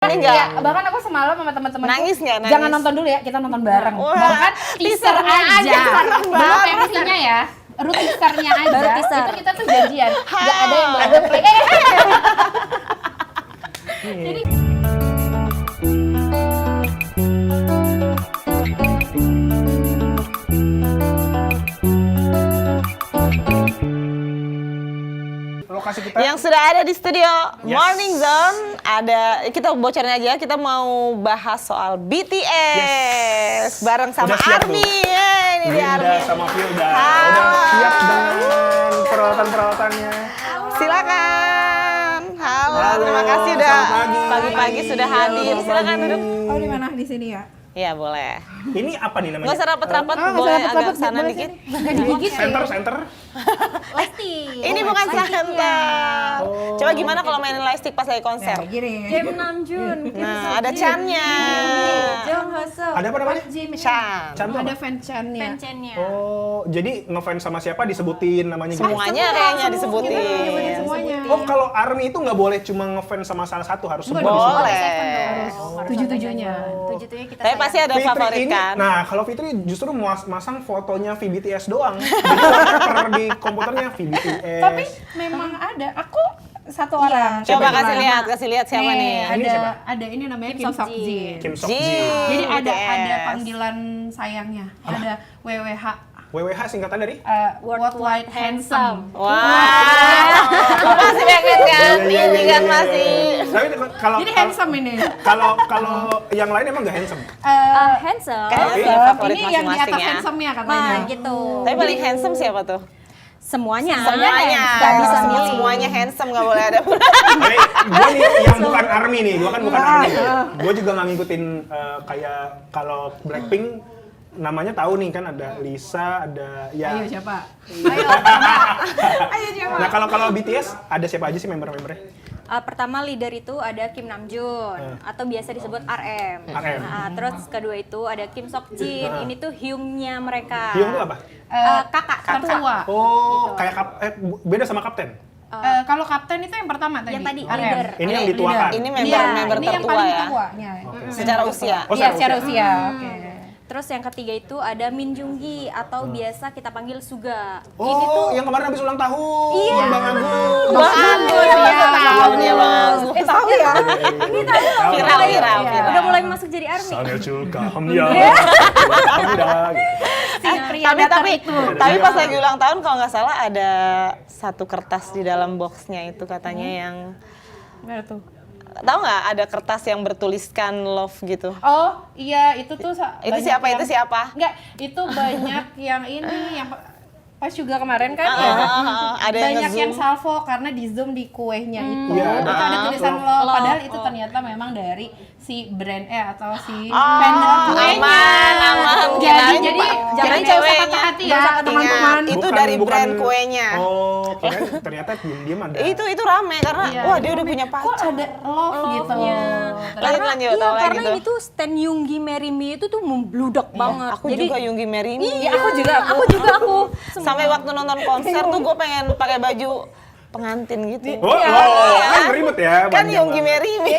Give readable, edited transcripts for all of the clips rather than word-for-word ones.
Ini enggak. Ya, bahkan aku semalam sama teman-teman Nangis nggak? Nangis. Jangan nonton dulu ya, kita nonton bareng. Wah, Bahkan teaser aja. Belum banget. MC-nya ya. Baru teasernya aja. Baru teaser. Itu kita tuh janjian. Enggak ada yang boleh play. Jadi Lokasi kita Yang sudah ada di studio Yes. Morning Zone, ada kita bocorin aja, kita mau bahas soal BTS bareng sama Udah siap Army. tuh. Ya, ini dia Army. Linda sama Filda Hai. udah siap dengan peralatan-peralatannya. Silakan. Halo, Halo, terima kasih udah selamat pagi. pagi-pagi sudah hadir. Selamat Silakan pagi. duduk. oh di mana di sini ya? Iya, boleh. Ini apa nih namanya? Nggak usah rapat-rapat, boleh agak sana dikit. Enggak digigit ya. Center. Lesti. Ini bukan center. Oh. Coba gimana kalau mainin lightstick pas lagi konser? Nah, gini. Kim Namjoon. Nah, ada Chan-nya. Jung Hoseok. Ada apa namanya? Chan. Chan tuh apa? Ada fan-channya. Pencennya. Oh, jadi ngefans sama siapa disebutin namanya gitu? Semuanya kayaknya disebutin. Nyebutin semuanya. Oh, kalau ARMY itu nggak boleh cuma ngefans sama salah satu, harus semua disebut. Boleh. Tujuh-tujuhnya. Tujuh-tujuhnya kita Tapi pasti ada Fitri favorit ini, kan? nah kalau Fitri justru masang fotonya VBTS doang. Jadi wallpaper di komputernya VBTS. Tapi memang ada. Aku satu orang. Coba Kebetulan. kasih lihat siapa nih? Ini siapa? Ada ini namanya Kim Kim Sok Sok Jin. Kim Sok Jin. Jin. Jadi ada BTS. panggilan sayangnya. Ada WWH. WWH singkatan dari? Worldwide Handsome. Wah, lu masih pengen kan? Iya, Ini iya, kan iya, masih. iya. Tapi kalau Jadi handsome ini. kalau yang lain emang nggak handsome. handsome. Kayaknya Oke. punya favorit Ini yang di atas masing-masing ya. handsome-nya katanya. Nah, gitu. Tapi paling handsome siapa tuh? Semuanya. Semuanya. Nggak bisa milih. Semuanya handsome, nggak boleh ada. Tapi gue nih yang bukan ARMY nih, gue kan bukan ARMY. Gue juga nggak ngikutin kayak kalau Blackpink namanya tahu nih kan ada Lisa, ada ya. Ayo siapa? Ayo siapa? Nah kalau BTS ada siapa aja sih member-membernya? Pertama leader itu ada Kim Namjoon atau biasa disebut RM. RM. Nah, terus kedua itu ada Kim Sok Jin. Ini tuh Hyungnya mereka. Hyung tuh apa? Kakak Ketua. Oh, kayak beda sama kapten. Kalau kapten itu yang pertama tadi. Yang tadi, RM. leader. Ini yang dituakan. Ini Iya, member-member ini yang tertua paling ya. tuanya. Secara usia. Oh, Iya, secara usia. usia. Oke. Terus yang ketiga itu ada Min Joongi atau biasa kita panggil Suga. Oh, Ini tuh yang kemarin habis ulang tahun. Iya. Bang Agus. Bang Agus, ya. tahu dia Bang Agus. tahu ya? Ini Viral. Udah mulai masuk jadi ARMY. Sangat juga hamnya. Si pria Tapi datar itu. pas lagi ulang tahun kalau nggak salah ada satu kertas di dalam boxnya itu katanya yang Mana tuh? tahu nggak ada kertas yang bertuliskan love gitu. Oh, iya itu tuh Itu siapa? Itu siapa? Enggak, itu banyak yang ini yang pas juga kemarin kan ya. Ada yang Banyak yang nge-zoom. salvo karena di zoom di kuehnya itu. Iya, Itu ada tulisan love. love, padahal Love. itu ternyata memang dari si brand atau si Oh, vendor kuehnya. aman. Jadi Kirain jangan usah ceweknya. patah hati ya Ingat, teman-teman. itu dari brand kuenya. Oh, kirain ternyata diem-diem ada. Itu rame karena Iya, wah dia udah punya kok pacar. ada love gitu. Lanjut, Iya, tahu lagi karena tuh. ini tuh stand Yoongi Marry Me itu tuh membludak banget. Aku juga Yoongi Marry Me. Iya, aku juga. Sampai waktu nonton konser tuh gue pengen pakai baju pengantin gitu. Oh, kan ribet ya. Kan panjang Yoongi banget. Marry Me.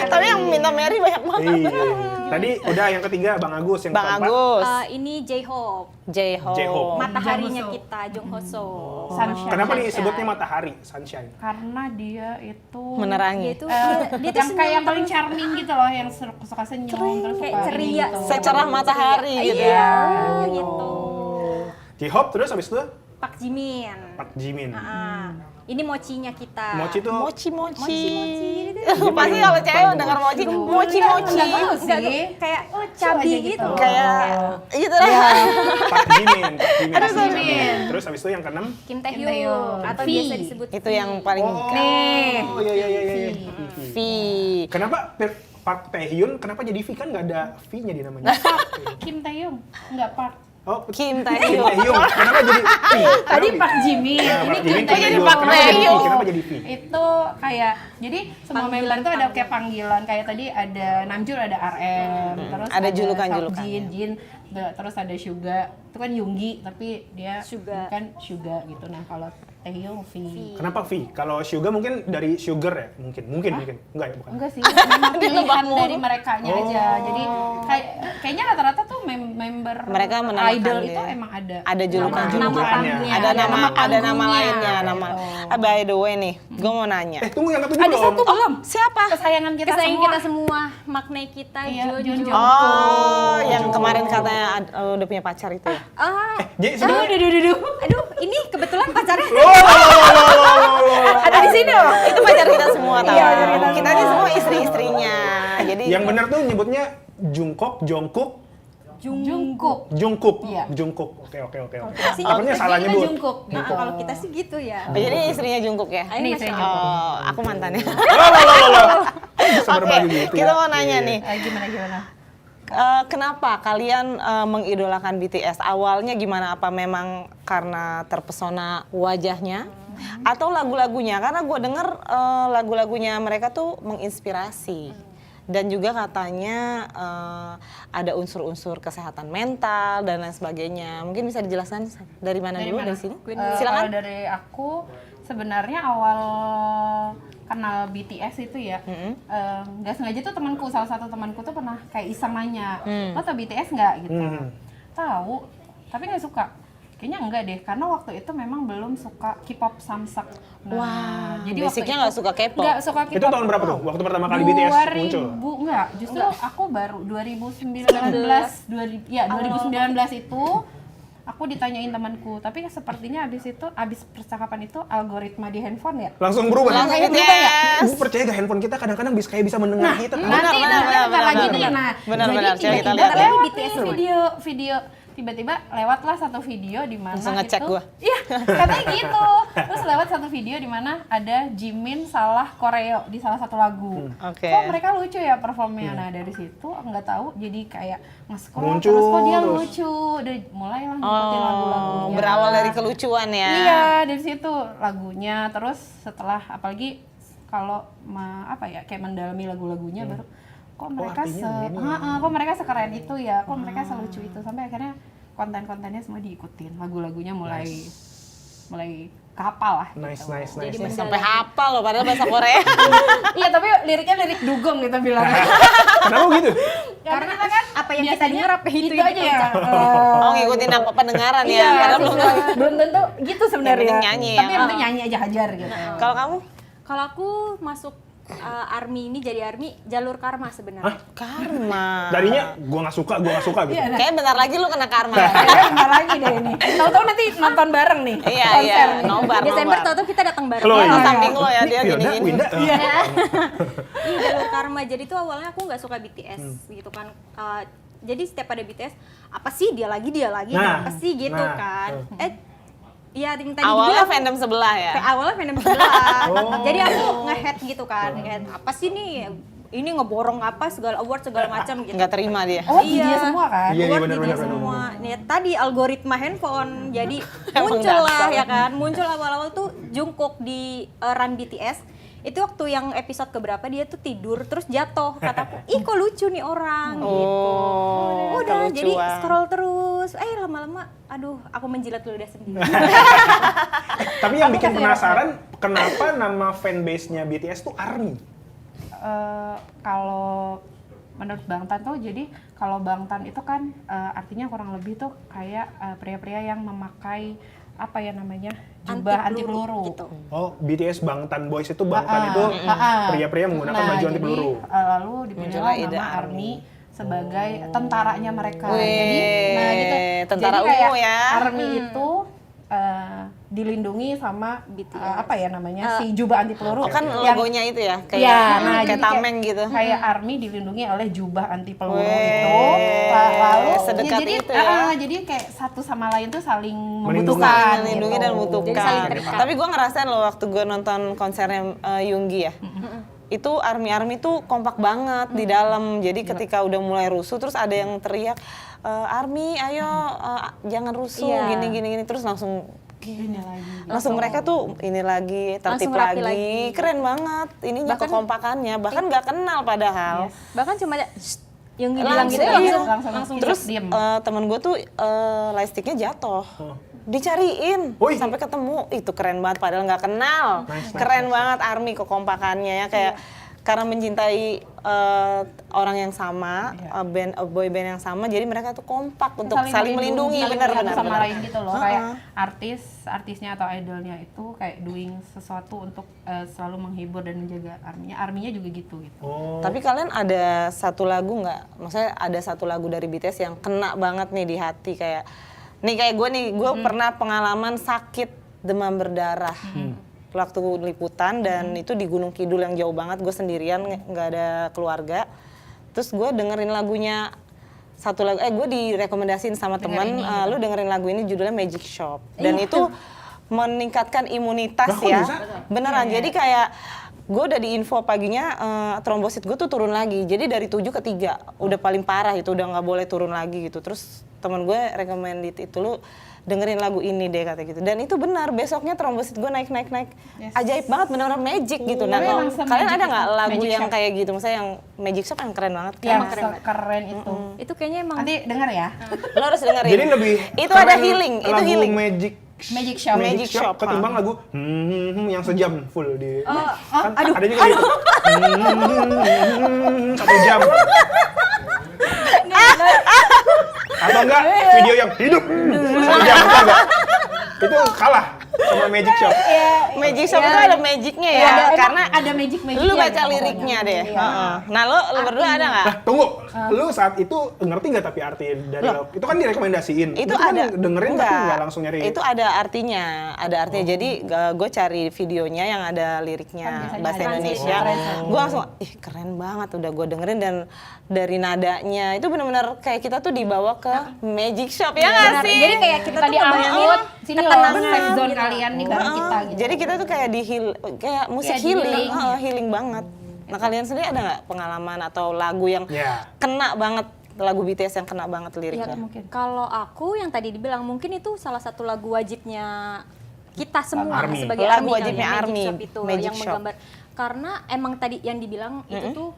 Tapi yang minta Mary banyak banget. Iya. Tadi udah yang ketiga Bang Agus, yang Bang keempat. Agus, Ini J-Hope, J-Hope. J-Hope. mataharinya Jung Hoseok. kita, Jung Hoseok. Sunshine. Kenapa disebutnya matahari, sunshine? Karena dia itu Dia Menerangi. itu dia tuh kayak yang paling charming gitu loh, yang suka senyum terus kayak suka ceria. ini gitu. Secerah matahari gitu. Iya, gitu. J-Hope terus habis itu Pak Jimin. Park Jimin. Ini mochinya kita. Mochi tuh Mochi. Gitu. Pasti kalau cewek denger mochi, mochi. Enggak tuh, kayak cabi aja gitu. Kayak gitu lah. Park Jimin. Park Jimin. Terus habis itu yang keenam. Kim Taehyung. Taehyung atau V. biasa disebut Itu yang paling Oh, iya. V. Kenapa Park Taehyun, kenapa jadi V kan nggak ada V-nya di namanya? Kim Taehyung, enggak Park. Oh, Kim Kim Taehyung. Taehyung. Kenapa jadi V? Tadi Park Jimin, Nah, ini Park Jimin, Kim Kim Taehyung. Park Kenapa jadi V? Taehyung. Kenapa jadi V? Itu kayak, jadi semua member itu ada kayak panggilan, kayak tadi ada Namjoon, ada RM, terus Ada julukan-julukan, Sok Jin, Jin, terus ada Suga, itu kan Yoongi, tapi dia Suga. kan Suga gitu. Nah kalau Taehyung V. Kenapa V? Kalau Suga mungkin dari sugar ya? Mungkin. Enggak ya, bukan. Enggak sih, memang pilihan mulu. dari merekanya aja. Jadi kayaknya rata-rata tuh member Mereka menamakan idol dia. itu emang ada Ada julukan. Julukannya. Ada nama panggungnya. lainnya, nama. By the way nih, gue mau nanya. Tunggu yang ketujuh Ada belum. satu belum. Siapa? Kesayangan kita Kesayangan semua. kita semua, makna kita Iya, Jojo. Jongkook. Yang kemarin katanya udah punya pacar itu ya? Ah, Jadi sebenarnya aduh, ini kebetulan pacarnya Ada di sini loh. Itu pacar kita semua tau. Iya, pacar kita Kita ini semua istri-istrinya. Jadi yang benar tuh nyebutnya Jungkook. Iya. Jungkook. Oke. sih Takutnya salah kita nyebut. Jungkook. Nah, kalau kita sih gitu ya. Jadi istrinya Jungkook ya? Ini Masya saya Allah. Oh, aku mantannya. Bisa berbagi gitu kita ya. mau nanya Iya. nih. Gimana? Kenapa kalian mengidolakan BTS? Awalnya gimana? Apa memang karena terpesona wajahnya? Atau lagu-lagunya? Karena gue denger lagu-lagunya mereka tuh menginspirasi. Dan juga katanya ada unsur-unsur kesehatan mental dan lain sebagainya. Mungkin bisa dijelaskan dari mana dulu? Dari sini? Silakan. Kalau dari aku sebenarnya awal kenal BTS itu ya, nggak sengaja tuh salah satu temanku tuh pernah kayak iseng nanya, lo tau BTS nggak gitu? Tahu, tapi nggak suka. Kayaknya enggak deh, karena waktu itu memang belum suka K-pop Samsak. Wah, jadi basicnya nggak suka K-pop? Nggak suka K-pop. Itu tahun berapa tuh? Waktu pertama kali BTS muncul? Enggak, justru aku baru 2019 itu aku ditanyain temanku, tapi sepertinya abis percakapan itu algoritma di handphone ya. Langsung berubah. Langsung Kan? BTS. Gue percaya gak handphone kita kadang-kadang bisa mendengar kita. Kan? Nanti lagi nih. Nah, Benar, jadi kita tiba-tiba lihat. lewat BTS nih loh. video tiba-tiba lewatlah satu video di mana Langsung ngecek itu gua. iya katanya gitu, terus lewat satu video di mana ada Jimin salah koreo di salah satu lagu. Oke. Kok mereka lucu ya performnya. Nah dari situ nggak tahu jadi kayak nge-scroll Muncul terus kok dia terus. lucu, udah mulailah ngikutin lagu-lagunya. Berawal dari kelucuan ya? Iya, dari situ lagunya. Terus setelah apalagi kalau kayak mendalami lagu-lagunya baru kok mereka kok mereka sekeren itu ya, kok mereka selucu itu, sampai akhirnya konten-kontennya semua diikutin, lagu-lagunya mulai kapal lah. Nice. Jadi Sampai hafal loh, padahal bahasa Korea. Iya, tapi liriknya lirik dugong kita bilang. Kenapa gitu? Karena kita kan apa yang kita biasanya dengar apa itu yang aja kita ya. Oh, ngikutin apa pendengaran ya? Iya, Padahal belum. belum tentu gitu sebenarnya. Yang penting nyanyi ya. Tapi yang penting nyanyi aja hajar gitu. Kalau kamu? Kalau aku masuk ARMY ini jadi ARMY jalur karma sebenarnya. Karma. Darinya gue gak suka gitu. Iya, Kayaknya bentar lagi lu kena karma. kayaknya bentar lagi deh ini. Tahu-tahu nanti nonton bareng nih. Iya, konser nih. nobar. Desember tahu-tahu kita datang bareng. Lo Di ini. samping lo ya, dia Winda, gini-gini. Winda. Iya. Iya, jalur karma. Jadi tuh awalnya aku nggak suka BTS gitu kan. Jadi setiap ada BTS, apa sih dia lagi Nah, apa sih gitu nah. kan. Iya, yang tadi Awalnya dibilang, fandom sebelah ya? awalnya fandom sebelah. Oh. Jadi aku nge-head gitu kan. Nge-head, apa sih nih? Ini ngeborong apa segala award segala macam gitu. Nggak terima dia. Oh, di dia semua kan? Iya, Award benar, di dia benar. semua. Nih, tadi algoritma handphone. Jadi Emang muncul lah dasar. ya kan. Muncul awal-awal tuh Jungkook di Run BTS. Itu waktu yang episode keberapa dia tuh tidur terus jatuh, kataku ih kok lucu nih orang gitu. Udah jadi kelucuan. scroll terus, lama-lama aduh aku menjilat ludah sendiri. Tapi yang bikin penasaran, kenapa nama fanbase-nya BTS tuh ARMY? Kalau menurut Bangtan tuh, jadi kalau Bangtan itu kan artinya kurang lebih tuh kayak pria-pria yang memakai apa ya namanya, jubah anti peluru gitu. Oh, BTS Bangtan Boys itu Bangtan itu pria-pria menggunakan baju anti peluru. Lalu dipilihlah Muncullah ide nama ARMY. ARMY sebagai tentaranya mereka. Wih, Gitu. tentara Jadi kayak ungu ya. ARMY itu dilindungi sama BTS. apa ya namanya, si jubah anti peluru. Oh kan yang logonya itu ya? Kayak, Iya, kayak jadi tameng gitu. Kayak ARMY dilindungi oleh jubah anti peluru Weh, itu. Lalu sedekat jadi, itu ya. jadi kayak satu sama lain tuh saling Melindungi. membutuhkan. Melindungi gitu. dan membutuhkan. Jadi saling terikat. Tapi gue ngerasain loh waktu gue nonton konsernya Yoongi ya. Itu ARMY tuh kompak banget di dalam. Jadi ketika udah mulai rusuh terus ada yang teriak, ARMY ayo jangan rusuh Iya. gini terus langsung Ini lagi. langsung mereka tuh ini lagi tertib Langsung rapi lagi. lagi. Keren banget ininya Bahkan- kekompakannya, bahkan nggak kenal padahal. Bahkan cuma yang bilang Langsung, gitu iya. langsung Langsung Terus diem. temen gue tuh lightsticknya jatuh. Dicariin Wih. sampai ketemu. Itu keren banget padahal nggak kenal. Nice, Keren banget ARMY kekompakannya ya kayak karena mencintai orang yang sama, boy band yang sama, jadi mereka tuh kompak untuk saling melindungi, benar-benar. Sama lain gitu loh, kayak artisnya atau idolnya itu kayak doing sesuatu untuk selalu menghibur dan menjaga ARMY-nya juga gitu. Oh. Tapi kalian ada satu lagu nggak? Maksudnya ada satu lagu dari BTS yang kena banget nih di hati kayak gue pernah pengalaman sakit demam berdarah. Waktu liputan dan itu di Gunung Kidul yang jauh banget, gue sendirian nggak ada keluarga. Terus gue dengerin lagunya satu lagu, gue direkomendasiin sama teman, lu dengerin lagu ini judulnya Magic Shop dan itu meningkatkan imunitas ya, beneran. Jadi kayak gue udah diinfo paginya trombosit gue tuh turun lagi, jadi dari 7 ke 3 udah paling parah itu, udah nggak boleh turun lagi gitu. Terus teman gue recommended itu, lu dengerin lagu ini deh kata gitu, dan itu benar, besoknya trombosit gue naik. Ajaib banget, benar-benar magic gitu. Nah kalau kalian ada nggak lagu yang kayak gitu, misalnya yang Magic Shop yang keren banget? Keren itu. Itu kayaknya emang Nanti denger ya. Lo harus dengerin. Jadi lebih itu keren ada healing, itu lagu healing. Magic Shop. Magic Shop ketimbang lagu yang sejam full di kan aduh, ada juga gitu. 1 jam. Atau enggak video yang hidup 1 jam atau enggak? Itu kalah sama Magic Shop. Magic Shop itu ada magicnya ya, karena ada magic lu baca liriknya deh. Nah lu berdua ada nggak? Nah, tunggu. Lu saat itu ngerti nggak tapi arti dari lo? Itu kan direkomendasiin. Itu kan ada dengerin tapi nggak langsung nyari. Itu ada artinya, jadi gue cari videonya yang ada liriknya bahasa Indonesia. Gue langsung, ih keren banget, udah gue dengerin dan dari nadanya itu benar-benar kayak kita tuh dibawa ke Magic Shop ya nggak sih? Jadi kayak kita tuh ngebayangin sini loh safe zone kalian nih bareng kita gitu. Jadi kita tuh kayak kayak musik Kayak healing, healing. healing banget. Nah kalian sendiri ada nggak pengalaman atau lagu yang kena banget, lagu BTS yang kena banget liriknya? Kalau aku yang tadi dibilang mungkin itu salah satu lagu wajibnya kita semua ARMY. sebagai Lagu ARMY wajibnya Magic ARMY, Shop itu Magic yang Shop. menggambar, karena emang tadi yang dibilang itu tuh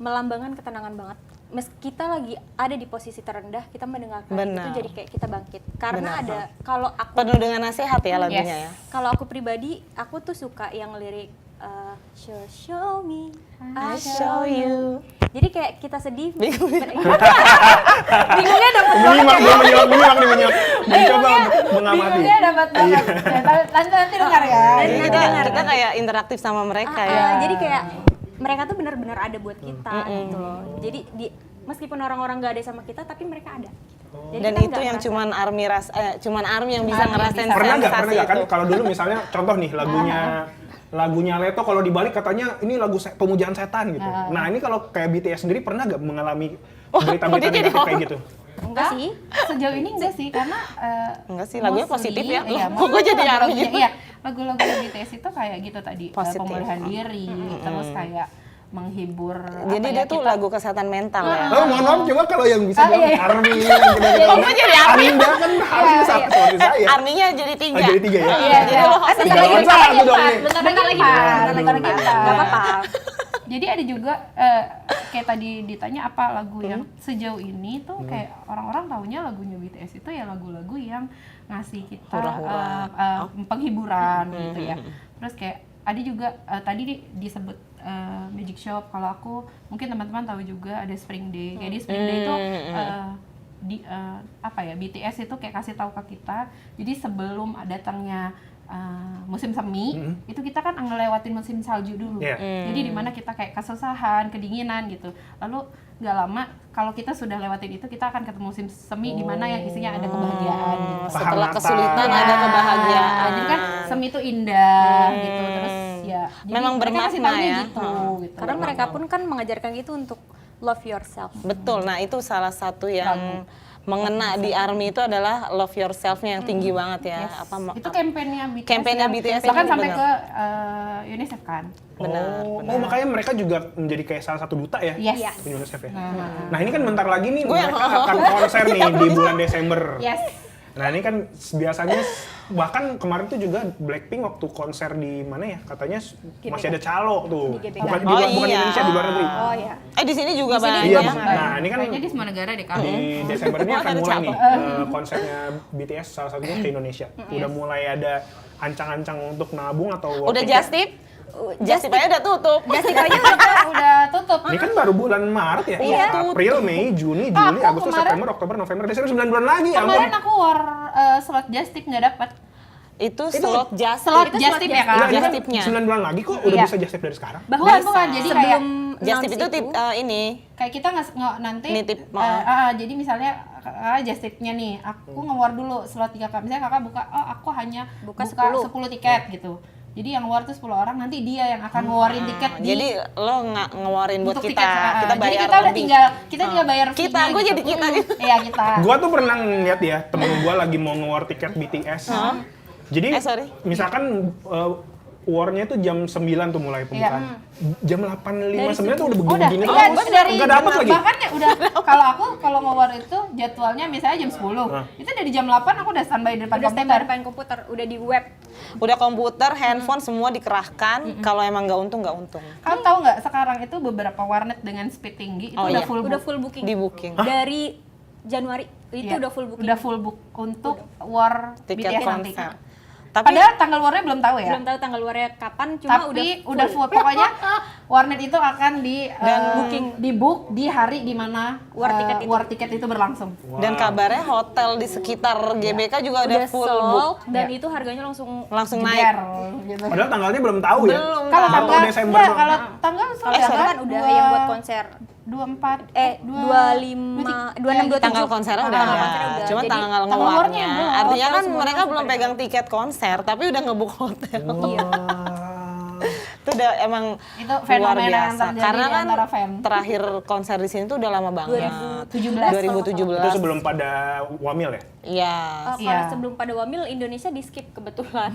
melambangkan ketenangan banget. Meski kita lagi ada di posisi terendah, kita mendengarkan itu jadi kayak kita bangkit. Karena ada, kalau aku penuh dengan nasihat ya lagunya ya. Kalau aku pribadi, aku tuh suka yang lirik show me, I show you. Jadi kayak kita sedih, bingungnya dapat Menyimak. Mencoba mengamati. Bingungnya dapat banget. Nanti dengar ya. Jadi kita kayak interaktif sama mereka ya. Jadi kayak mereka tuh benar-benar ada buat kita gitu loh. Jadi meskipun orang-orang nggak ada sama kita, tapi mereka ada. Jadi Dan kita itu nggak yang ngerasa- cuman ARMY yang bisa ngerasain Pernah nggak sensasi kan itu. kalau dulu misalnya contoh nih lagunya Leto, kalau dibalik katanya ini lagu pemujaan setan gitu. Nah ini kalau kayak BTS sendiri pernah nggak mengalami berita-berita negatif kayak gitu? Enggak sih. Sejauh ini enggak sih, karena Enggak sih, lagunya positif ya. Iya, Kok gue jadi ARMY gitu? Iya, lagu-lagu BTS itu kayak gitu tadi, Positif. pemulihan diri, terus kayak menghibur. Jadi dia tuh lagu kesehatan mental ya. Oh, mohon maaf, coba kalau yang bisa jawab ARMY yang kita Gue jadi ARMY. Anda kan harusnya sama seperti saya. ARMY-nya jadi 3. Oh, jadi 3 ya? Iya, Jadi lo host Bentar tiga. lagi Jangan salah tuh dong nih. Bentar lagi empat. Nggak apa-apa. Jadi ada juga kayak tadi ditanya apa lagu yang sejauh ini tuh kayak orang-orang taunya lagunya BTS itu ya lagu-lagu yang ngasih kita penghiburan gitu ya. Terus kayak ada juga tadi disebut Magic Shop. Kalau aku mungkin teman-teman tahu juga ada Spring Day. Kayak di Spring Day itu BTS itu kayak kasih tahu ke kita. Jadi sebelum datangnya musim semi, itu kita kan ngelewatin musim salju dulu. Jadi dimana kita kayak kesusahan, kedinginan gitu. Lalu nggak lama kalau kita sudah lewatin itu, kita akan ketemu musim semi di mana yang isinya ada kebahagiaan gitu. Setelah Natal. kesulitan Ya, ada kebahagiaan. jadi kan semi itu indah gitu. Terus ya jadi Memang mereka kasih bermakna taunya ya. gitu. Karena mereka pun kan mengajarkan itu untuk love yourself. Betul. Nah, itu salah satu yang mengena di ARMY itu adalah love yourself-nya yang tinggi banget ya. Itu kampanyenya BTS. Kampanyenya BTS bahkan itu sampai benar. ke UNICEF kan. Benar. Oh, makanya mereka juga menjadi kayak salah satu duta ya? Yes. Di UNICEF ya? Nah ini kan bentar lagi nih mereka akan konser nih di bulan Desember. Yes. Nah ini kan biasanya bahkan kemarin tuh juga Blackpink waktu konser di mana ya? Katanya masih ada calo tuh. Di GBK. Bukan di Oh, luar, bukan di iya. Indonesia, di luar negeri. Oh ya. Di sini juga Di sini banyak. Iya, juga Mas. banyak. Nah, ini kan Kayaknya di semua negara deh kalau. di Desember ini Oh, akan ada mulai calo. nih konsernya BTS salah satunya ke Indonesia. Udah mulai ada ancang-ancang untuk nabung atau war Udah ticket. just tip? Just tip aja udah tutup. Just tip aja Udah tutup. Ini kan baru bulan Maret ya? Iya. April, Mei, Juni, Juli, Aku Agustus, kemarin- September, Oktober, November, Desember 9 bulan lagi. Ya ampun. Kemarin aku war slot just tip nggak dapat. Itu slot just Slot tip. just tip ya kan? Nah, ini just kan tipnya. 9 bulan lagi kok udah Iya. bisa just tip dari sekarang. Bukan, bukan. Jadi kayak sebelum Just tip itu announce tip ini. kayak kita nanti Nitip, jadi misalnya just tipnya nih aku nge-war dulu slot 3 kali misalnya kakak buka aku hanya Buka buka 10. 10 tiket gitu, jadi yang war tuh 10 orang, nanti dia yang akan ngeluarin tiket di Jadi lo nggak ngeluarin buat untuk kita. tiket. Kita Jadi bayar kita udah lebih. tinggal bayar Kita, fee-nya gue gitu. jadi kita gitu. Iya kita. Gua tuh pernah ngeliat ya, temen gua lagi mau nge-war tiket BTS. Jadi, sorry. misalkan war-nya itu jam 9 tuh mulai pembukaan. Jam 8.59 tuh udah begini-begini iya, terus. dari Nggak dapet lagi. bahkan ya udah kalau nge-war itu jadwalnya misalnya jam 10. Itu dari jam 8 aku udah standby di depan udah komputer. standby depan komputer, udah di web. Udah komputer, handphone semua dikerahkan. Kalau emang nggak untung, nggak untung. Kalian tahu nggak sekarang itu beberapa warnet dengan speed tinggi itu Oh, udah iya. full Udah book. full booking. Di booking. Dari Januari itu Iya, udah full booking. Udah full book untuk war Tiket BTS nanti. konser. Tapi Padahal tanggal warnya belum tahu ya. Belum tahu tanggal luarnya kapan, cuma Tapi udah full. Pokoknya warnet itu akan di booking. di book di hari di mana War tiket itu. berlangsung. dan kabarnya hotel di sekitar GBK juga udah udah full sold book. dan itu harganya langsung Langsung Biar, naik. gitu. Padahal tanggalnya belum tahu ya. Belum Kalau tahu. tanggal Desember enggak, doang. kalau tanggal kalau sekarang kan udah yang buat konser 24 25 26 27 Tanggal konsernya udah Tanggal ada. konsernya udah. Cuman Jadi, tanggal tanggal warnya ngewarnya. belum. Artinya Hotel kan semua mereka langsung belum pada pegang tiket konser, tapi udah ngebook hotel. Iya. Itu udah emang Itu luar fenomena yang biasa. terjadi Karena di kan antara fan. terakhir konser di sini tuh udah lama banget. 2017. 2017. Itu sebelum pada wamil ya? Iya. Kalau Iya. sebelum pada Wamil Indonesia di skip kebetulan.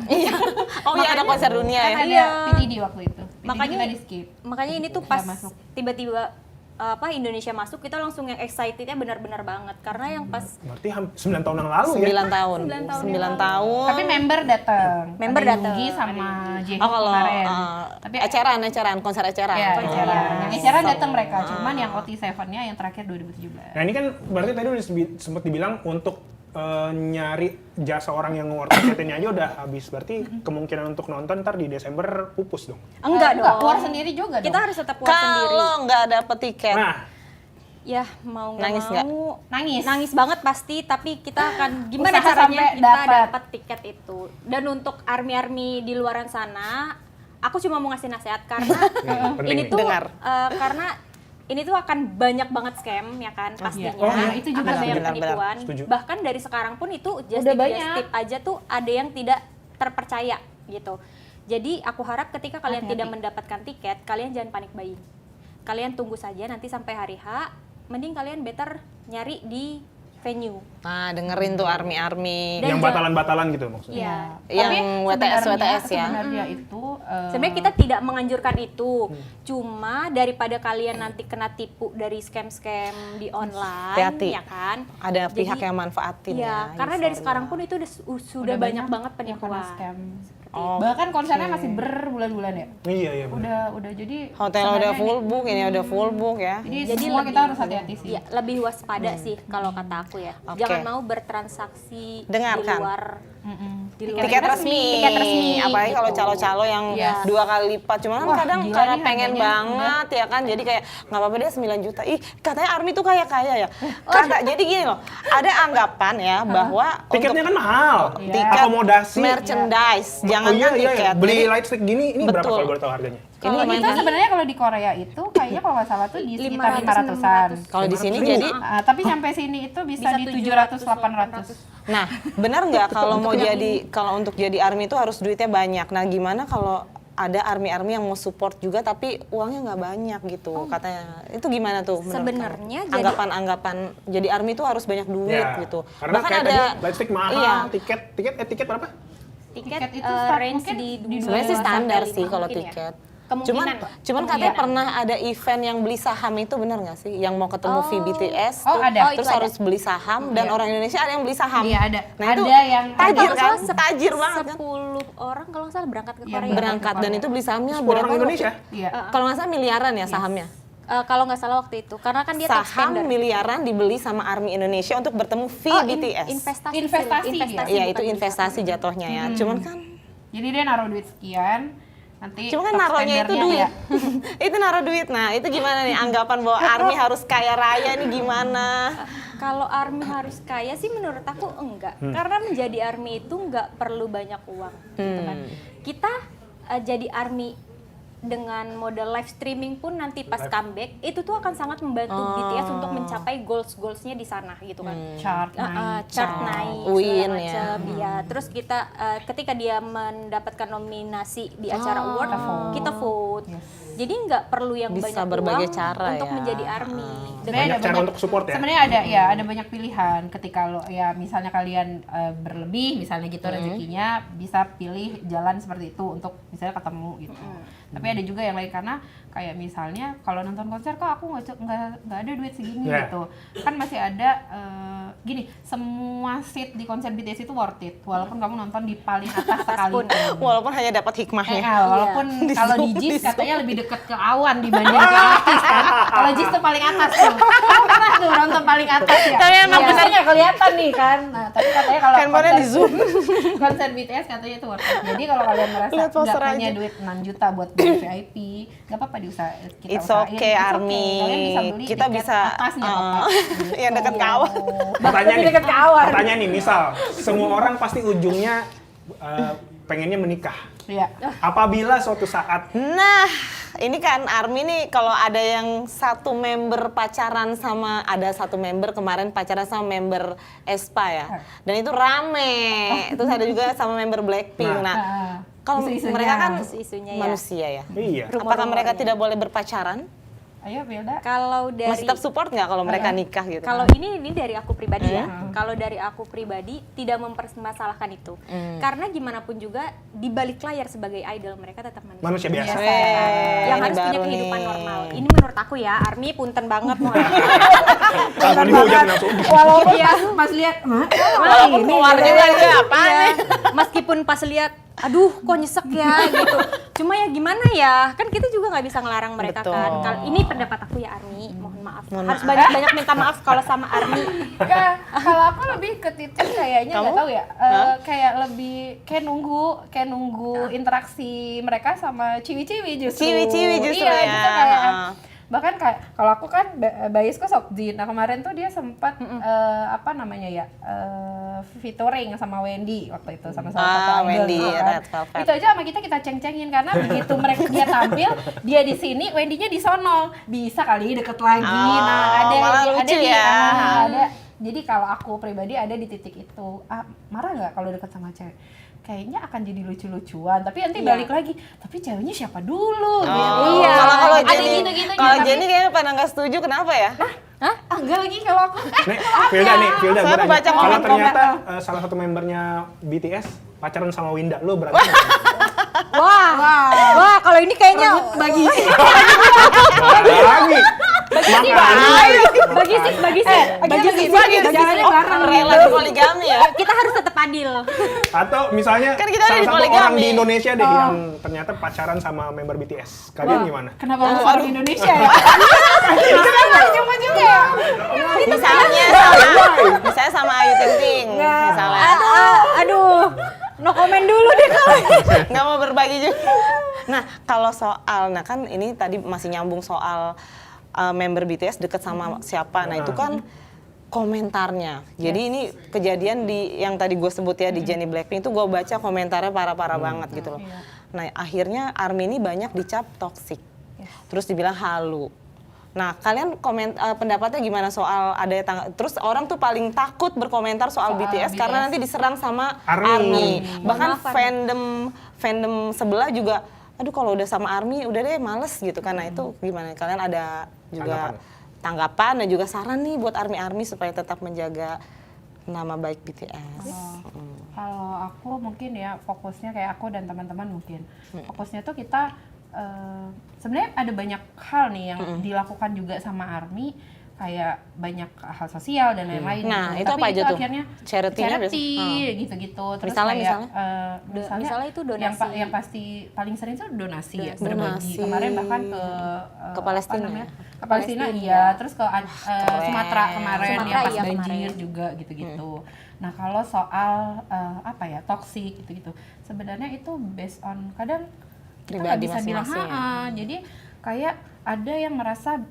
Oh iya ada konser dunia Kan ya. ada Iya. PTD waktu itu. PTD Makanya kita di skip. Makanya ini tuh Nggak pas masuk. tiba-tiba Indonesia masuk, kita langsung yang excitednya benar-benar banget karena yang pas Berarti 9 tahun yang lalu ya? 9 tahun. 9 tahun 9 tahun. Tapi member datang. Member Ada datang. Yugi sama Jehyo Oh kalau kemarin. tapi eceran, konser eceran. Ya, Oh. eceran. Yang eceran datang mereka, cuman yang OT7-nya yang terakhir 2017. Nah ini kan berarti tadi udah sempat dibilang untuk nyari jasa orang yang nge-war tiketnya aja udah habis. Berarti kemungkinan untuk nonton ntar di Desember pupus dong. enggak dong. Keluar sendiri juga Kita dong. harus tetap puas sendiri. Kalau nggak dapet tiket, Nah, Ya mau nggak Nangis mau Nangis. nangis banget pasti, tapi kita akan gimana Usaha caranya sampai kita dapat. dapat tiket itu. Dan untuk army-army di luaran sana, aku cuma mau ngasih nasihat karena penting ini nih. tuh Dengar. karena ini tuh akan banyak banget scam ya kan pastinya. Oh, iya, itu juga akan sih. banyak Benar-benar. penipuan. Setuju. Bahkan dari sekarang pun itu just Udah tip, banyak. just tip aja tuh ada yang tidak terpercaya gitu. Jadi aku harap ketika kalian Hati-hati. tidak mendapatkan tiket, kalian jangan panik buying. Kalian tunggu saja nanti sampai hari H, mending kalian better nyari di venue. nah dengerin tuh army-army. Dan yang batalan-batalan gitu maksudnya. Iya. Yang WTS sebenarnya- ya. Sebenarnya itu Sebenarnya kita tidak menganjurkan itu. Cuma daripada kalian nanti kena tipu dari scam-scam di online, Hati-hati. ya kan? Ada Jadi, pihak yang manfaatin Iya, ya. karena dari euforia. sekarang pun itu sudah banyak banget yang kena penipuan. scam. Oh, Bahkan konsernya masih berbulan-bulan ya. Iya, iya benar. Udah jadi hotel udah full book, ini udah full book ya. Jadi semua kita harus hati-hati sih. Iya, lebih waspada sih kalau kata aku ya. Oke. Jangan mau bertransaksi Dengarkan. di luar Tiket resmi. Tiket resmi, Apalagi kalau gitu. calo-calo yang Yes. 2 kali lipat. Cuman kan Wah, kadang gila karena nih pengen harganya. banget ya kan. Jadi kayak nggak apa-apa deh 9 juta. Ih, katanya Army tuh kaya-kaya ya. Kata, jadi gini loh. Ada anggapan ya bahwa Tiketnya untuk kan mahal. tiket Akomodasi. merchandise, jangan Oh, iya, iya, tiket. Beli Jadi, lightstick gini, ini berapa Betul. kalau boleh tahu harganya? Kalau lumayan itu tinggi. sebenarnya kalau di Korea itu kayaknya kalau nggak salah tuh di sekitar 500-an. Kalau di sini 500.000. jadi Tapi sampai sini itu bisa di 700-800. nah, benar nggak kalau mau jadi kalau untuk jadi army itu harus duitnya banyak. Nah, gimana kalau ada army-army yang mau support juga tapi uangnya nggak banyak gitu katanya. Itu gimana tuh menurut Sebenarnya kamu? jadi- anggapan-anggapan jadi army itu harus banyak duit Ya, gitu. Karena Bahkan kayak ada tadi lightstick mahal, Iya. tiket berapa? Tiket, Tiket itu start range mungkin di di Sebenarnya sih 2 standar sampai sih 5 kalau mungkin ya. tiket. Cuman katanya pernah ada event yang beli saham itu, benar nggak sih? Yang mau ketemu BTS Oh, tuh, ada. terus itu harus beli saham dan orang Indonesia ada yang beli saham. Iya, ada. Nah itu Ada yang tajir Kalau kan? nggak salah Tajir banget kan? 10 orang kalau nggak salah berangkat ke Iya, Korea. Berangkat dan itu beli sahamnya 10 orang berapa? Indonesia. Iya. Kalau nggak salah miliaran ya sahamnya. Kalau nggak salah waktu itu, karena kan dia top Saham spender. miliaran dibeli sama ARMY Indonesia untuk bertemu BTS. Investasi. Investasi, investasi Iya, bukan itu beli investasi jatuhnya ya. Cuman kan Jadi dia naruh duit sekian, nanti Cuma kan top naruhnya itu spendernya duit. ya. Itu naruh duit. Nah, itu gimana nih anggapan bahwa ARMY harus kaya raya ini gimana? Kalau ARMY harus kaya sih menurut aku enggak. Karena menjadi ARMY itu enggak perlu banyak uang. Gitu kan. Kita jadi ARMY dengan model live streaming pun nanti pas comeback itu tuh akan sangat membantu BTS untuk mencapai goals-goalsnya di sana gitu kan. Chart naik. Chart naik Win, segala ya. macam ya. Terus kita ketika dia mendapatkan nominasi di acara award kita vote. Jadi nggak perlu yang Bisa banyak berbagai uang cara untuk ya. menjadi ARMY. Banyak cara untuk support ya? Sebenarnya ada ada banyak pilihan. Ketika lo ya misalnya kalian berlebih misalnya gitu rezekinya, bisa pilih jalan seperti itu untuk misalnya ketemu gitu. Tapi ada juga yang lain karena kayak misalnya kalau nonton konser kok aku nggak ada duit segini gitu. Kan masih ada gini, semua seat di konser BTS itu worth it walaupun kamu nonton di paling atas sekali. Walaupun hanya dapat hikmahnya. Walaupun Di kalau di zoom, JIS di zoom. katanya lebih dekat ke awan dibanding ke artis kan. Kalau JIS tuh paling atas tuh. Kamu pernah tuh nonton paling atas ya? Tapi emang Iya. benar Nggak kelihatan nih kan. Nah, tapi katanya kalau Handphonenya di zoom. konser BTS katanya itu worth it. Jadi kalau kalian merasa Lihat nggak poster punya aja. duit 6 juta buat beli VIP, nggak apa-apa kita It's usahain. okay, It's ARMY. Kalian bisa beli Kita tiket bisa, atas nggak apa-apa. yang dekat ke awan. Pertanyaan nih, dekat ke awan. pertanyaan nih, misal semua orang pasti ujungnya pengennya menikah. Iya. Apabila suatu saat Nah, ini kan ARMY nih kalau ada yang satu member pacaran sama, ada satu member kemarin pacaran sama member Aespa ya. Dan itu rame. Terus ada juga sama member Blackpink. Nah, kalau Isu-isunya. mereka kan Isu-isunya ya. manusia ya. iya, Apakah mereka Rumor-rumornya. tidak boleh berpacaran? Ayo Bilda. Kalau dari Masih tetap support nggak kalau mereka nikah gitu? Kalau ini dari aku pribadi ya. Kalau dari aku pribadi tidak mempermasalahkan itu. Karena gimana pun juga di balik layar sebagai idol mereka tetap manusia biasa. yang ini harus punya baru kehidupan nih. normal. Ini menurut aku ya, ARMY punten banget mau. Kalau dihujat langsung. Walaupun pas lihat, Walaupun keluar juga itu apaan Iya. nih? Meskipun pas lihat, aduh kok nyesek ya gitu. Cuma ya gimana ya, kan kita juga nggak bisa ngelarang mereka Betul. kan. Kalau ini pendapat aku ya ARMY, mohon maaf. Mohon Harus maaf. banyak-banyak minta maaf kalau sama ARMY. Ya, kalau aku lebih ke titik kayaknya nggak Kamu? tahu ya, kayak lebih kayak nunggu interaksi mereka sama ciwi-ciwi justru. Ciwi-ciwi justru iya, ya. gitu kayak bahkan kayak kalau aku kan biasku Sokjin. Nah kemarin tuh dia sempat apa namanya ya featuring sama Wendy waktu itu sama salah satu idol Wendy, gitu kan. Red Velvet. Itu aja sama kita ceng-cengin karena begitu mereka dia tampil dia di sini Wendy-nya di sono bisa kali deket lagi. Oh, Nah ada malah ada lucu di- ya. ada jadi kalau aku pribadi ada di titik itu, marah nggak kalau deket sama cewek? Kayaknya akan jadi lucu-lucuan, tapi nanti balik lagi, tapi ceweknya siapa dulu? gitu. Iya. Kalau Ada Jenny, gitu-gitu, kalau tapi- Jenny kayaknya pada nggak setuju, kenapa ya? Enggak lagi kalau aku. Nih, Filda nih, Filda. Saya gua nanya. baca Kalau komen-komen. ternyata salah satu membernya BTS pacaran sama Winda, lo berarti nggak? Wah, kalau ini kayaknya Bagi Lagi. bagi sih. bagi jangan Oh, bareng rela di poligami ya? Kita harus tetap adil. Atau misalnya Kan kita ada salah di satu poligami. orang di Indonesia deh yang ternyata pacaran sama member BTS. Kalian gimana? Kenapa harus orang Indonesia ya? Cuma juga ya. Misalnya sama Ayu Ting Ting, misalnya. Aduh, no comment dulu deh kalau. Nggak mau berbagi juga. Nah, kalau soal, nah kan ini tadi masih nyambung soal member BTS deket sama siapa. Nah, itu kan komentarnya. Jadi ini kejadian di yang tadi gue sebut ya di Jennie Blackpink itu gue baca komentarnya parah-parah banget gitu loh. Nah, akhirnya ARMY ini banyak dicap toksik. Terus dibilang halu. Nah, kalian pendapatnya gimana soal terus orang tuh paling takut berkomentar soal BTS karena nanti diserang sama ARMY. Bahkan fandom sebelah juga, aduh kalau udah sama ARMY udah deh males gitu kan. Nah, itu gimana? Kalian ada juga tanggapan dan juga saran nih buat ARMY supaya tetap menjaga nama baik BTS. Kalau aku mungkin ya fokusnya kayak aku dan teman-teman mungkin fokusnya tuh kita sebenarnya ada banyak hal nih yang dilakukan juga sama ARMY, kayak banyak hal sosial dan lain-lain. Nah, gitu. itu Tapi apa aja tuh? akhirnya Charity-nya charity gitu-gitu. Terus Misalnya, kayak Misalnya itu donasi. yang pasti paling sering itu donasi ya, Donasi. berbagi. Kemarin bahkan Ke Palestina ya? Ke Palestina iya, terus ke Sumatera kemarin Sumatera, yang pas iya, banjir kemarin. juga gitu-gitu. Nah, kalau soal toxic gitu-gitu. Sebenarnya itu based on kadang kita nggak Pribadi bisa bilang masing-masing ya. jadi kayak ada yang merasa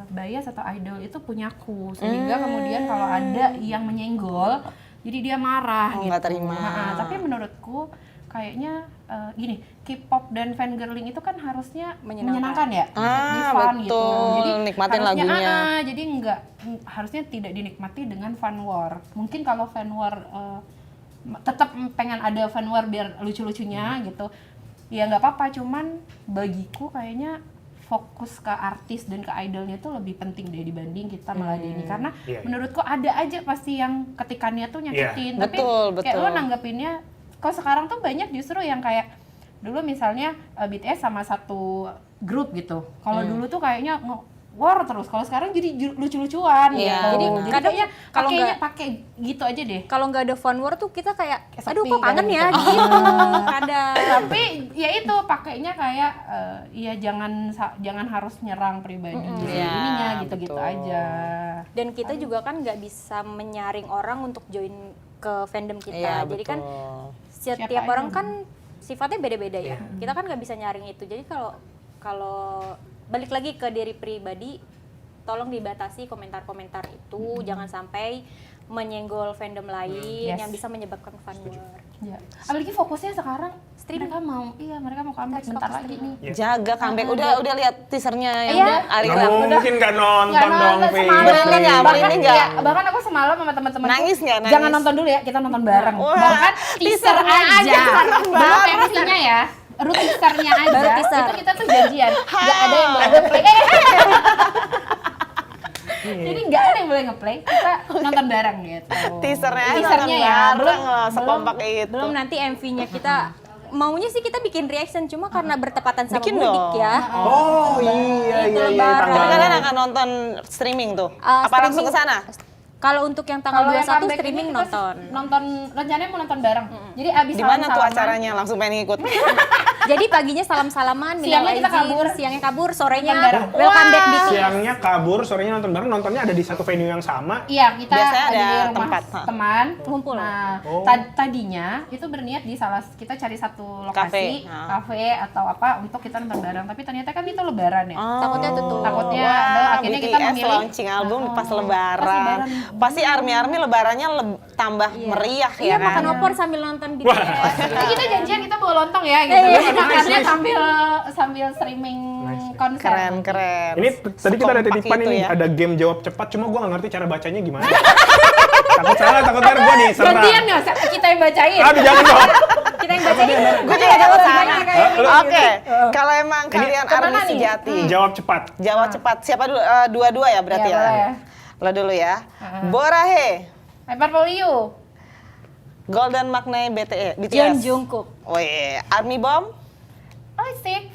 bias atau idol itu punyaku, sehingga kemudian kalau ada yang menyenggol jadi dia marah Oh, gitu. nggak terima. Tapi menurutku kayaknya gini, K-pop dan fangirling itu kan harusnya menyenangkan ya, jadi fun gitu. Betul. Jadi Nikmatin harusnya, lagunya. jadi harusnya tidak dinikmati dengan fan war. Mungkin kalau fan war tetap pengen ada fan war biar lucu-lucunya gitu, ya nggak apa-apa. Cuman bagiku kayaknya fokus ke artis dan ke idolnya tuh lebih penting deh dibanding kita meladeni, karena Iya, iya. menurutku ada aja pasti yang ketikannya tuh nyakitin. Tapi Betul, kayak betul. lo nanggepinnya, kalau sekarang tuh banyak justru yang kayak dulu misalnya BTS sama satu grup gitu. Kalau dulu tuh kayaknya war terus. Kalau sekarang jadi lucu-lucuan Iya, gitu. Jadi Jadi kadang kayaknya kalau nggak- pakai gitu aja deh. Kalau nggak ada fan war tuh kita kayak, Kayak aduh sepi kok kangen kadang ya gitu. gitu. Kadang. Tapi ya itu pakainya kayak ya jangan harus nyerang pribadi Iya, ininya gitu-gitu betul. aja. Dan kita juga kan nggak bisa menyaring orang untuk join ke fandom kita. Iya, Jadi kan betul. setiap Siapa orang aja. kan sifatnya beda-beda ya. Kita kan nggak bisa nyaring itu. Jadi kalau balik lagi ke diri pribadi, tolong dibatasi komentar-komentar itu, jangan sampai menyenggol fandom lain Yes. yang bisa menyebabkan fan war. Ya. Apalagi fokusnya sekarang Streaming. mereka mau comeback Harus bentar fokus lagi streaming. nih. Jaga comeback. Udah lihat teasernya yang Iya. Ari Nggak Kram. mungkin nggak nonton Nggak dong, nonton Vin. semalam. Bener nggak? Bahkan, Ini nggak? ya, bahkan aku semalam sama teman-teman Nangis nggak? Nangis? Jangan nonton dulu ya, kita nonton bareng. Wah, Bahkan teaser teasernya aja. aja nonton Belum bareng. MC-nya ya. Baru teasernya aja. Baru teaser. Itu kita tuh janjian. Nggak ada yang boleh ngeplay. Jadi nggak ada yang boleh ngeplay. Kita nonton bareng gitu. Teasernya aja Teasernya nonton ya. bareng lah, sekompak itu. Belum nanti MV-nya kita maunya sih kita bikin reaction, cuma karena bertepatan sama Bikin mudik dong. ya. Oh iya Itu iya iya lebaran. Tapi tanggal. kalian akan nonton streaming tuh? Apa langsung ke sana? Kalau untuk yang tanggal Kalau yang 21 comeback streaming ini kita nonton. rencananya mau nonton bareng. Jadi abis Di mana tuh salam-salaman, acaranya? Langsung pengen ikut. Jadi paginya salam-salaman, Siangnya minal kita aizin, kabur. siangnya kabur, sorenya Nonton bareng. welcome back Wah. BTS. Siangnya kabur, sorenya nonton bareng, nontonnya ada di satu venue yang sama. Iya, kita Biasanya ada di rumah tempat, ha. teman Ngumpul. Nah, Oh. tadinya itu berniat di kita cari satu lokasi, Kafe, ha. kafe atau apa untuk kita nonton bareng. Tapi ternyata kan itu lebaran ya. Takutnya tutup. Takutnya, Wah, dan akhirnya kita BTS memilih launching album pas lebaran. lebaran. Pasti ARMY lebarannya tambah meriah Iya, ya kan? makan opor sambil nonton BTS. Jadi kita janjian kita bawa lontong ya gitu. Iya, Jadi makannya sambil streaming konser. Keren. Ini tadi kita ada Sekompak titipan itu ini, ya. ada game jawab cepat, cuma gua nggak ngerti cara bacanya gimana. Takut salah, takut ntar gua diserang. Gantian ya, kita yang bacain. Aduh jangan dong. Kita yang bacain. Gue juga takut salah. Lu- Oke, kalau emang kalian kemana ARMY nih? sejati, Jawab cepat. jawab cepat. Siapa dulu? Dua-dua ya berarti Iya, ya? boleh. Lo dulu ya. Borahe, Hyper for you. Golden Maknae Jeon BTS. Jungkook. Oh iya, ARMY Bomb, Oh, sick.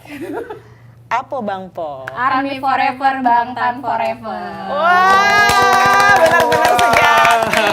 Apo Bang Po. Army Forever, Bangtan Forever. Wah, benar-benar sejati.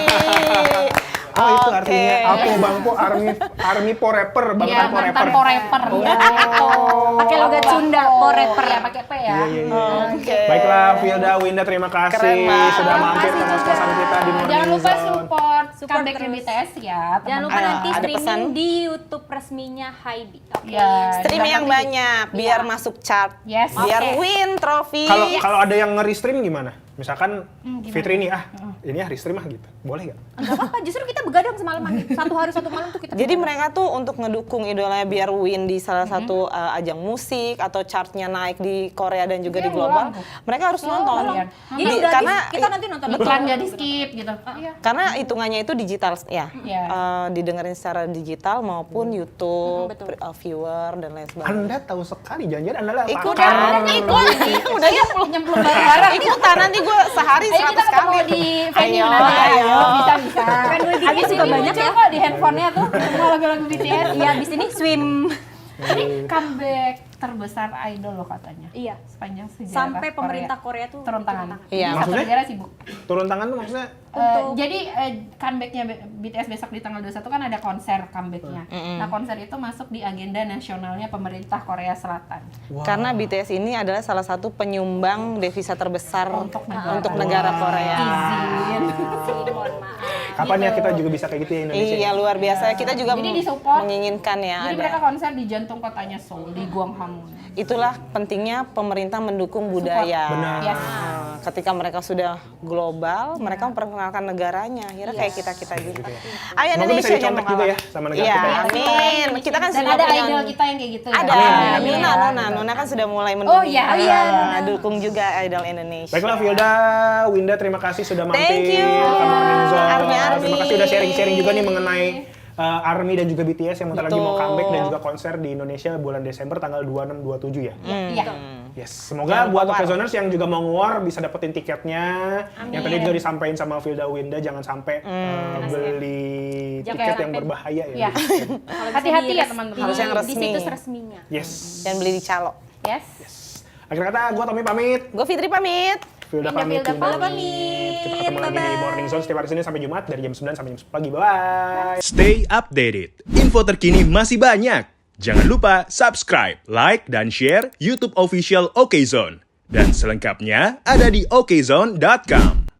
Oh itu Oke. artinya aku bangku army forever, Iya, bangtan mantan forever. forever. Gitu. Pakai logat Sunda, forever. Ya, pakai P ya. Iya. Oke. Baiklah, Vilda, Winda, terima kasih Keren banget. sudah Terima mampir kasih ke juga. kos-kosan kita di Morning Jangan lupa Zone. support Support comeback terus. BTS ya. Jangan lupa Ada- nanti ada streaming pesan? di YouTube resminya Hybe. Oke. Ya, Streaming yang Jangan banyak biar Iya. masuk chart. Yes. Biar Oke. win trofi. Kalau ada yang nge-restream gimana? Misalkan Fitri nih, ini restream gitu. Boleh nggak? Enggak apa-apa, justru kita begadang semalaman. Satu hari satu malam tuh kita Jadi begadang. mereka tuh untuk ngedukung idolanya biar win di salah satu ajang musik atau chartnya naik di Korea dan juga Iya, di global, ngulang tuh. mereka harus nonton. iya. Jadi Di- gratis, karena kita nanti nonton. Iklan nggak di skip gitu. Iya. karena hitungannya itu digital ya. Iya. Didengerin secara digital maupun YouTube, betul. viewer dan lain sebagainya. Anda tahu sekali, jangan-jangan Anda lah Ikutan, udah Nyemplung bareng. ikutan nanti gue sehari Ayo 100 kita ketemu kali. di venue Ayo, nanti. ayo. Bisa. Kan gue Habis juga ini banyak muncul ya. kok di handphonenya tuh semua lagu-lagu BTS. Iya, di sini swim. Ini comeback terbesar idol loh katanya. Iya. Sepanjang sejarah Sampai pemerintah Korea tuh turun tangan. Iya, Ini satu maksudnya? negara sih, Bu. Turun tangan tuh maksudnya Jadi comebacknya BTS besok di tanggal 21 kan ada konser comebacknya. Nah konser itu masuk di agenda nasionalnya pemerintah Korea Selatan. Karena BTS ini adalah salah satu penyumbang devisa terbesar Untuk untuk negara. negara Korea. Izin. mohon maaf. kapan ya kita juga bisa kayak gitu ya Indonesia? Iya, luar biasa. Kita juga Jadi disupport. menginginkan ya. Jadi ada. mereka konser di jantung kotanya Seoul di Gwanghwamun. Itulah pentingnya pemerintah mendukung budaya. Benar. Yes. Ketika mereka sudah global, mereka memperkenalkan negaranya. Kira kayak kita juga. Ayo Semoga Indonesia bisa dicontek jangan juga kalah. ya sama negara Iya, kita. amin. Kita kan Dan sudah ada punya idol kita yang kayak gitu ya. ada. Amin. Nona kan sudah mulai mendukung. Oh, iya. Oh, iya, Nah, dukung juga idol Indonesia. Baiklah Vilda, Winda terima kasih sudah mampir Thank you. ke Morning Zone. Army. Terima kasih udah sharing-sharing juga nih mengenai ARMY dan juga BTS yang bentar lagi mau Betul. comeback dan juga konser di Indonesia bulan Desember tanggal 26-27 ya. Iya. Yes, semoga buat Okezoners yang juga mau nge-war bisa dapetin tiketnya. Yang tadi juga disampaikan sama Vilda Winda, jangan sampai beli Jangan tiket yang sampai- berbahaya ya. Iya. Kalau bisa Hati-hati di ya res- teman-teman. Harus yang Di resmi. situs resminya. Yes. Dan beli di calo. Yes. Akhir kata, gue Tommy pamit. Gue Fitri pamit. Vilda Vilda pamit. pamit. Pamit. Kita ketemu lagi di Morning Zone setiap hari Senin sampai Jumat dari jam 9 sampai jam 10 pagi. Bye. Stay updated. Info terkini masih banyak. Jangan lupa subscribe, like, dan share YouTube official Okezone. Dan selengkapnya ada di okezone.com.